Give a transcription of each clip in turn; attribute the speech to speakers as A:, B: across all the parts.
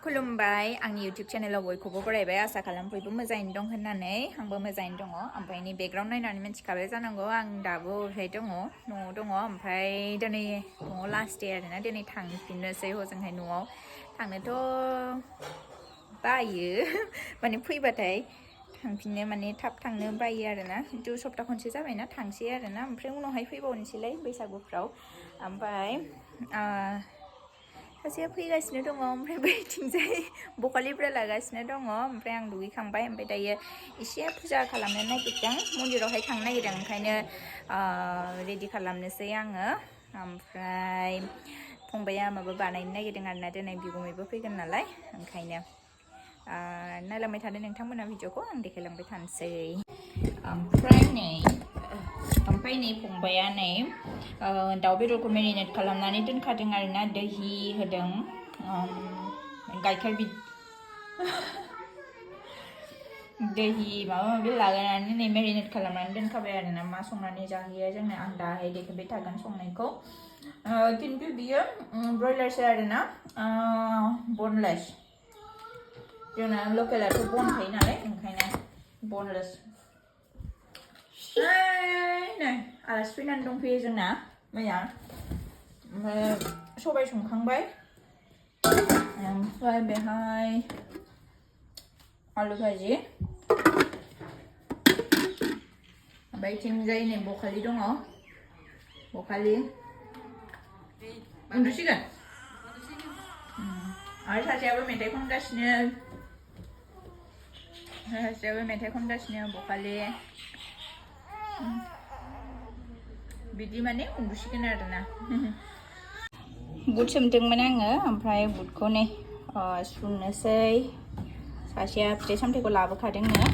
A: खुलुमबाय आंनि YouTube चेनेलाव बयखौबो बरायबाय आसा खालाम बयबो मोजाङैनो दं होननानै आंबो मोजाङैनो दङ ओमफ्राय नै बेकग्राउन्ड नायनानै मिन्थिखाबाय जानांगौ आं दाबो ओरैहाय दङ न'आव दङ ओमफ्राय दिनै न'आव लास्ट डे आरोना दिनै थांफिननोसै हजोंहाय न'आव थांनोथ' बायो माने फैबाथाय थांफिननो माने थाब थांनो बायो आरोना खिन्थु सप्ता खनसे जाबायना थांसै आरोना ओमफ्राय उनावहाय फैबावनोसैलाय बैसागुफ्राव ओमफ्राय सासेया फैगासिनो दङ ओमफ्राय बैथिंजाय बखालिफ्रा लागासिनो दङ ओमफ्राय आं दुगैखांबाय ओमफ्राय दायो एसे फुजा खालामनो नागिरदों मन्दिरावहाय थांनो नागिरदों ओंखायनो रेडि खालामनोसै आङो ओमफ्राय फंबाया माबा बानायनो नागिरदों आरोना दिनै बिगुमैबो फैगोन नालाय ओंखायनो नायलांबाय थादो नोंथांमोना भिडिअखौ आं देखायलांबाय थानोसै ओमफ्राय नै फंबाया नै दाउ बेदरखौ मेरिनेट खालामनानै दोनखादों आरोना दहि होदों गाइखेर दहि माबा माबि लागायनानै नै मेरिनेट खालामनानै दोनखाबाय आरोना मा संनानै जाहैयो जोंनो आं दाहाय देखायबाय थागोन संनायखौ खिन्थु बियो ब्रयलारसो आरोना बनलेस जोंना लकेलाथ' बन थायो नालाय ओंखायनो बनलेस नै आलासि फैनानै दंफैयो जोंना मैया ओमफ्राय सबाय संखांबाय ओमफ्राय बेहाय आलु भाजि ओमफ्राय थिंजाय नै बखालि दङ बखालि उन्दुसिगोन आरो सासेयाबो मेथाइ खनगासिनो बखालि बिदि माने उन्दुसिगोन आरोना बुट सोमदोंमोन आङो ओमफ्राय बुटखौ नै सुनोसै सासेया फिथाइ सामथाइखौ लाबोखादोंनो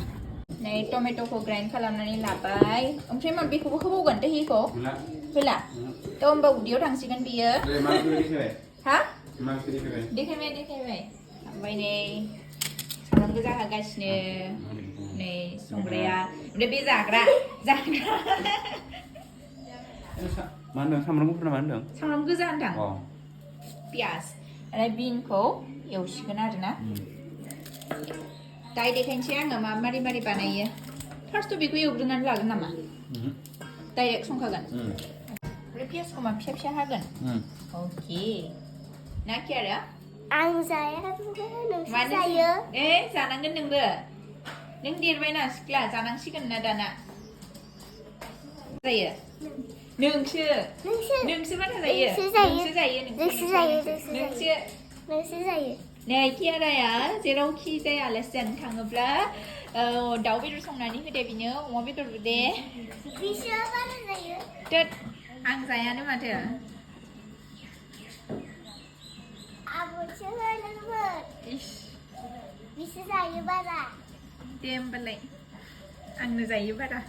A: नै टमेट'खौ ग्राइन्ड खालामनानै लाबाय ओमफ्राय मा बेखौबो होबावगोन दहिखौ होला थ' होमबा उदैयाव थांसिगोन बियो हा देखायबाय ओमफ्राय नै सामब्राम गोजा होगासिनो नै संग्राया ओमफ्राय बे जाग्रा
B: मा होनदों सामब्राम गुफुर मा होनदों
A: सामब्राम गोजा होनदां पियास ओमफ्राय बिनखौ एवसिगोन आरोना दाय देखायनोसै आङो मारै बानायो फार्स्टआव बेखौ एवग्रोनानै लागोन नामा डाइरेक्ट संखागोन ओमफ्राय पियासखौ मा फिसा हागोन अके ना कियारा
C: आं जाया नोंसो जायो
A: जानांगोन नोंबो नों देरबायना सिख्ला जानांसिगोन ना दाना जायो नोंसो बाथा जायो
C: नोंसो जायो
A: नै कियाराया जेरावखि जाया आलासि जानो थाङोब्ला दाउ बेदर संनानै होदे बिनो अमा बेदरबो दे
C: बिसोर बारा जायो
A: दोद आं जायानो माथो
C: आब'सो होनोमोन बिसोर जायो बारा
A: दे होमबालाय आंनो जायो बारा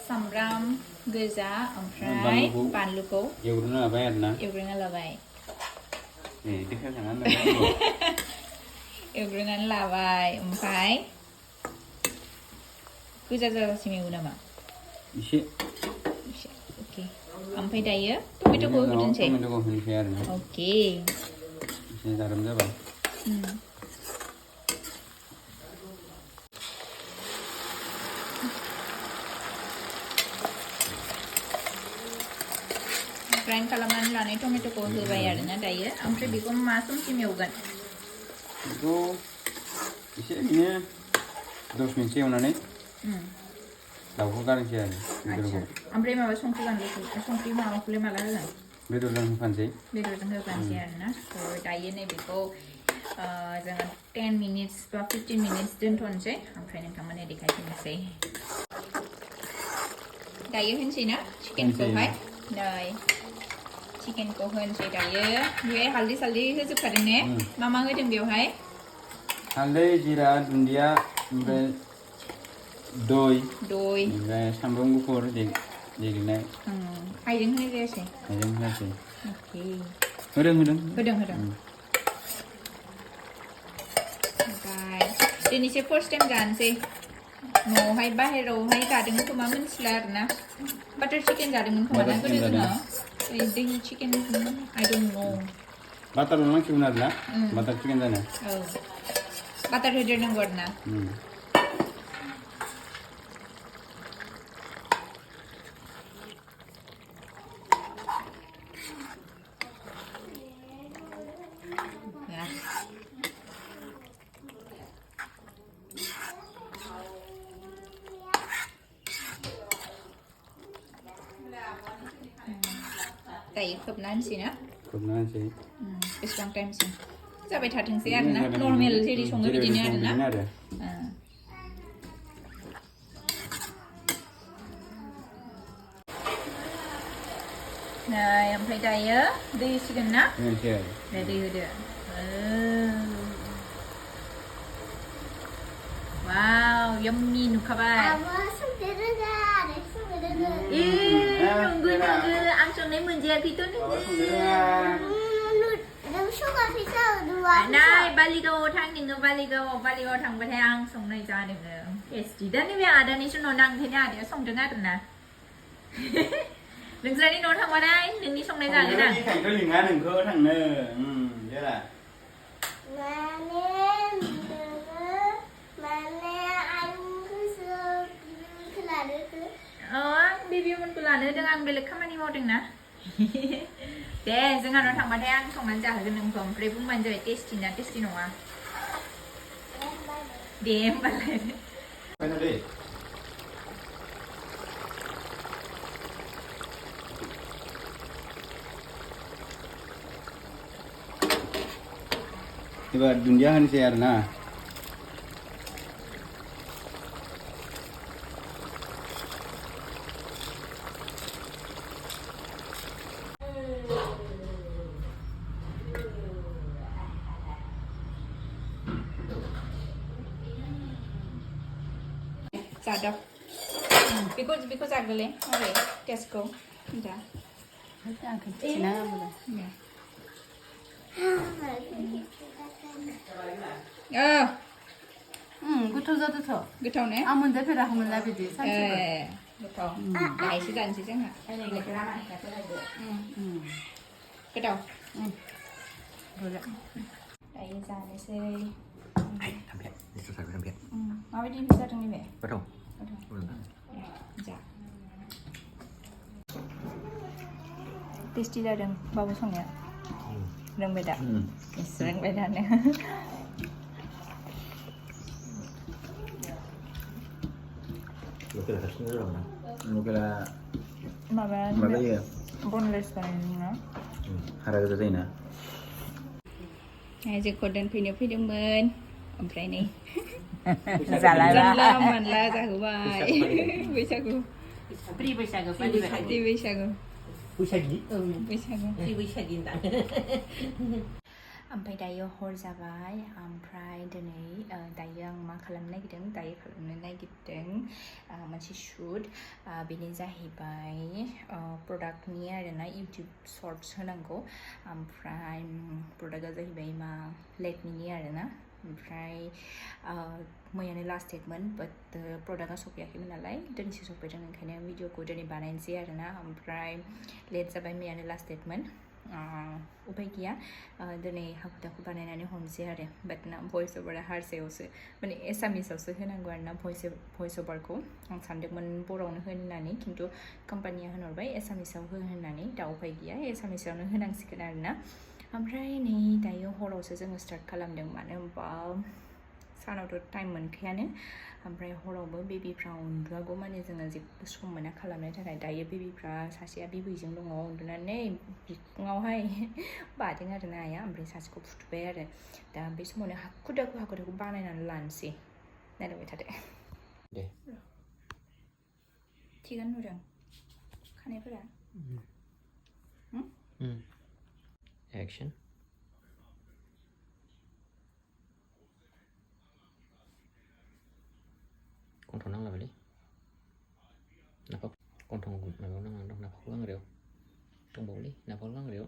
A: सामब्राम गोजा ओमफ्राय बानलुखौ
B: एवग्रोना लाबाय आरोना
A: एवग्रोनानै लाबाय ओमफ्राय गोजा जाजासिम एवो नामा
B: एसे
A: अके ओमफ्राय दायो टमेट'खौ होनोसै
B: आरोना
A: अके
B: एसे जारोम जाबाय
A: ग्राइन्ड खालामनानै लानाय टमेट'खौ होबाय आरोना दायो ओमफ्राय बेखौ मा समसिम एवगोन
B: बेखौ एसे बिदिनो 10 मिनिटसो एवनानै दाउखौ गारनोसै आरो बेदरखौ
A: ओमफ्राय माबा संख्रि माबाखौलाय माला होगोन
B: बेदरजों होफानोसै
A: आरोना दायो नैबेखौ जोङो 10 मिनिट्स बा 15 मिनिट्स दोनथ'नोसै ओमफ्राय नोंथांमोननो देखायफिननोसै दायो होनसै ना चिकेनखौहाय नै चिकेनखौ होनसै दायो बेहाय हालदै सालदै होजोबखादों ने मा होदों बेवहाय
B: हालदै जिरा दुन्दिया ओमफ्राय दय ओमफ्राय सामब्राम गुफुर देग्लिनाय
A: हाइजें होनाय जायासै अके
B: होदों
A: ओमफ्राय दिनैसो फार्स्ट टाइम जानोसै न'आवहाय बाहेरायावहाय जादोंमोन खोमा मिन्थिला आरोना बाटार चिकेन जादोंमोन खोमा ना गोदो जोङो Wedding chicken, I don't know.
B: Butter lang sih benar lah. Butter chicken sana.
A: Oh. Butter header ng word na. Yeah. Tayo khớp sih na.
B: Kebenaran sih.
A: बेसेबां टाइमसिम जाबाय थाथोंसै आरोना नर्मेल जेरै सङो बिदिनो आरोना नै ओमफ्राय दायो दै होसिगोन ना दे दै होदो वाव यम्मी नुखाबाय नंगौ आं संनाय मोनजायाखैथ' नोङो नाय बालिगावआव थां नोङो बालिगावआव थांबाथाय आं संनाय जा नोङो टेस्टि दा नैबे आदानिसो न'ना ओंखायनो आदाया संदों आरोना नोंस्रानि न'आव थांबाथाय नोंनि संनाय जागोन आं
B: थांनो लिङा नोंखौ थांनो जेला
A: आं बेबिमोनखौ लानो होदों आं बेलेग खामानि मावदों ना दे जोंहानाव थांबाथाय आं संनानै जाहोगोन नोंखौ ओमफ्राय बुंबानो जाबाय टेस्टि ना टेस्टि नङा दे होमबालाय
B: Coba dunia kan sih Arna.
A: Sadap. Because agale. Okay, Tesco. Ja.
D: गोथाव जादोंथ'
A: गोथाव ने
D: आं मोनजाफेराखैमोनला बिदि
A: गोथाव दाहायसो जानोसै जोंहा गोथाव दायो जानोसै
B: Sampai, itu sampai.
A: माबायदि जादों नैबे
B: Betul.
A: जा टेस्टि जादों बाबु संनाया रोंबाय दा रोंबाय दानो
B: Lokal khasnya orang mana? Lokal
A: माबा
B: ya?
A: बनलेस बानायदोंना
B: Harga itu zaina.
A: जोंखौ दोनफैनो फैदोंमोन ओमफ्राय नै
D: जाला
A: मानला जाहोबाय बैसागु
D: प्रि बैसागो
A: बैसागु
B: Pusagi?
D: बैसागि
A: ओमफ्राय दायो हर जाबाय ओमफ्राय दिनै दायो आं मा खालामनो नागिरदों दायो खालामनो नागिरदों मोनसे शुट बेनो जाहैबाय प्रडाक्टनि आरोना इउटिउब सर्ट्स होनांगौ ओमफ्राय प्रडाक्टआ जाहैबाय मा लेकमिनि आरोना ओमफ्राय मैयानो लास्ट डेटमोन बाट प्रडाक्टआ सफैयाखैमोन नालाय दिनैसो सफैदों ओंखायनो भिडिअखौ दिनै बानायनोसै आरोना ओमफ्राय लेट जाबाय मैयानो लास्ट डेटमोन उपाय गैया दिनै हाखु दाखु बानायनानै हमसै आरो बाट ना भइस अभारा हारसायावसो माने एसामिसावसो होनांगौ आरो ना भइस अभारखौ आं सानदोंमोन बर'आवनो होननानै खिन्थु कम्पानिया होनहरबाय एसामिसाव हो होननानै दा उपाय गैया एसामिसावनो होनांसिगोन आरोना ओमफ्राय नै दायो हरावसो जोङो स्टार्ट खालामदों मानो होनबा सानावथ' टाइम मोनखायानो ओमफ्राय हरावबो बेबिफ्रा उन्दुआगौ माने जोङो जेबो सम मोना खालामनो थाखाय दायो बेबिफ्रा सासेया बिबैजों दङ उन्दुनानै बिखुङावहाय बादों आरो ना आइया ओमफ्राय सासेखौ फुथुबाय आरो दा बे समावनो हाखु दाखु बानायनानै लानोसै नायलांबाय थादो
B: दे
A: थिगानो नुदों खानायफोरा
B: Action. Kontrol nang balik. Napa kontrol mabaw nang napako lang rew. Tong bawli napako lang rew.